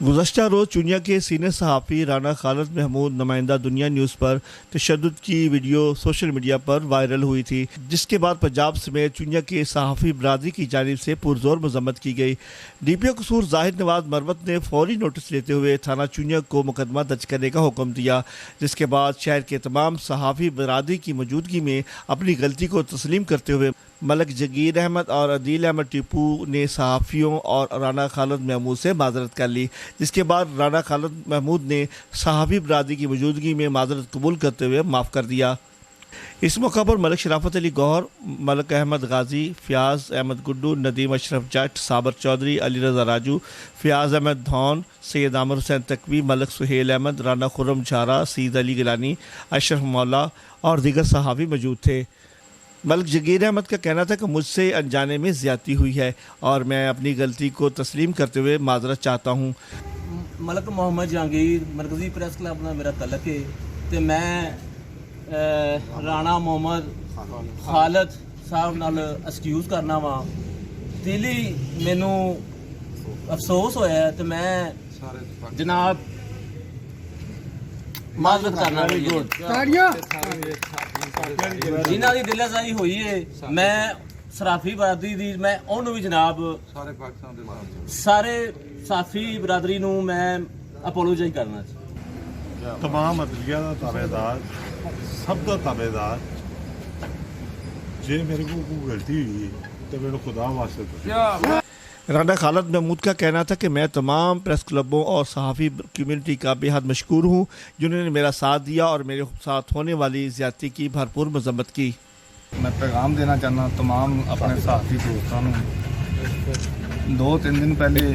गुज़श्ता रोज़ चुनिया के सीनियर सहाफ़ी राना खालिद महमूद नुमाइंदा दुनिया न्यूज़ पर तशद्दुद की वीडियो सोशल मीडिया पर वायरल हुई थी, जिसके बाद पंजाब समेत चुनिया के सहाफ़ी बरादरी की जानिब से पुरजोर मजम्मत की गई। DPO कसूर ज़ाहिर नवाज मरवत ने फौरी नोटिस लेते हुए थाना चुनिया को मुकदमा दर्ज करने का हुक्म दिया, जिसके बाद शहर के तमाम सहाफ़ी बरादरी की मौजूदगी में अपनी गलती को तस्लीम करते हुए मलक जगीर अहमद और अदील अहमद टीपू ने सहाफ़ियों और राना खालिद महमूद से माजरत कर ली, जिसके बाद राना खालिद महमूद ने सहाफ़ी बरादरी की मौजूदगी में माजरत कबूल करते हुए माफ़ कर दिया। इस मौका पर मलक शराफत अली गौहर, मलक अहमद गाजी, फ़याज़ अहमद गुड्डू, नदीम अशरफ जट, साबर चौधरी, अली रज़ा राजू, फ़याज़ अहमद धौन, सैयद आमिर हुसैन तकवी, मलक सुहेल अहमद, राना खुर्रम झारा, सईद अली गिलानी, अशरफ मौला और दीगर सहाफ़ी मौजूद थे। मलक जगीर अहमद का कहना था कि मुझसे अनजाने में ज़्यादती हुई है और मैं अपनी गलती को तस्लीम करते हुए माजरत चाहता हूँ। मलक मोहम्मद जहांगीर मरकज़ी प्रेस क्लब नाल मेरा तलक है तो मैं राणा मोहम्मद खालिद साहब नाल एक्सक्यूज़ करना वा। दिली मैनू अफसोस होया तो मैं जनाब माजरत करना जिन्हों की दिलासाई हुई है। मैं सराफी बरादरी दी मैं उन्होंने भी जनाब सारे साफी बरादरी नूं मैं अपोलोजाइज करना तमाम अदलिया का ताबेदार सब का ताबेदार जे मेरे को कोई गलती हुई तो मेरे खुदा वास्ते। राना खालिद महमूद का कहना था कि मैं तमाम प्रेस क्लबों और सहाफ़ी कम्यूनिटी का बेहद मशकूर हूँ जिन्होंने मेरा साथ दिया और मेरे साथ होने वाली ज़्यादती की भरपूर मजम्मत की। मैं पैगाम देना चाहना तमाम अपने साथी दोस्तों को। 2-3 दिन पहले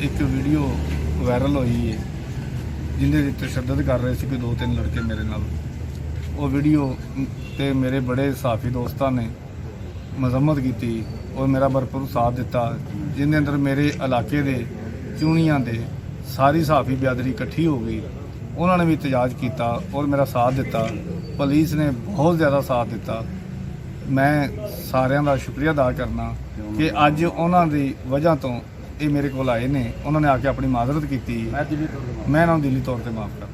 एक वीडियो वायरल हुई है जिन्हें तशद्दुद कर रहे थे कि 2-3 लड़के मेरे नाल। वो वीडियो ते मेरे बड़े साथी दोस्तों ने मजम्मत की और मेरा भरपूर साथ दिता, जिन्हें अंदर मेरे इलाके दे चूनियां दे सारी सहाफ़ी बिरादरी इकट्ठी हो गई। उन्होंने भी एहतजाज किया और मेरा साथ दिता। पुलिस ने बहुत ज़्यादा साथ दिता। मैं सारिਆਂ ਦਾ शुक्रिया अदा करना कि अज उन्होंने वजह तो ये मेरे को आए ने। उन्होंने आके अपनी माजरत की, मैं इन्होंने दिली तौर पर माफ़ कर।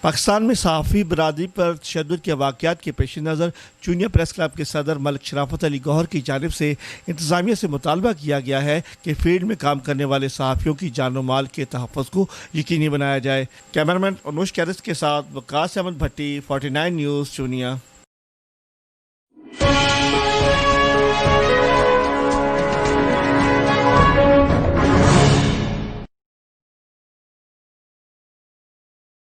पाकिस्तान में सहाफ़ी बरादरी पर तशद्दुद के वाक़यात के पेश नज़र चुनिया प्रेस क्लब के सदर मलक शराफत अली गौहर की जानिब से इंतज़ामिया से मुतालबा किया गया है कि फील्ड में काम करने वाले सहाफ़ियों की जान व माल के तहफ़्फ़ुज़ को यकीनी बनाया जाए। कैमरामैन अनुज कैरिस के साथ वकास अहमद भट्टी, 49 न्यूज़ चुनिया।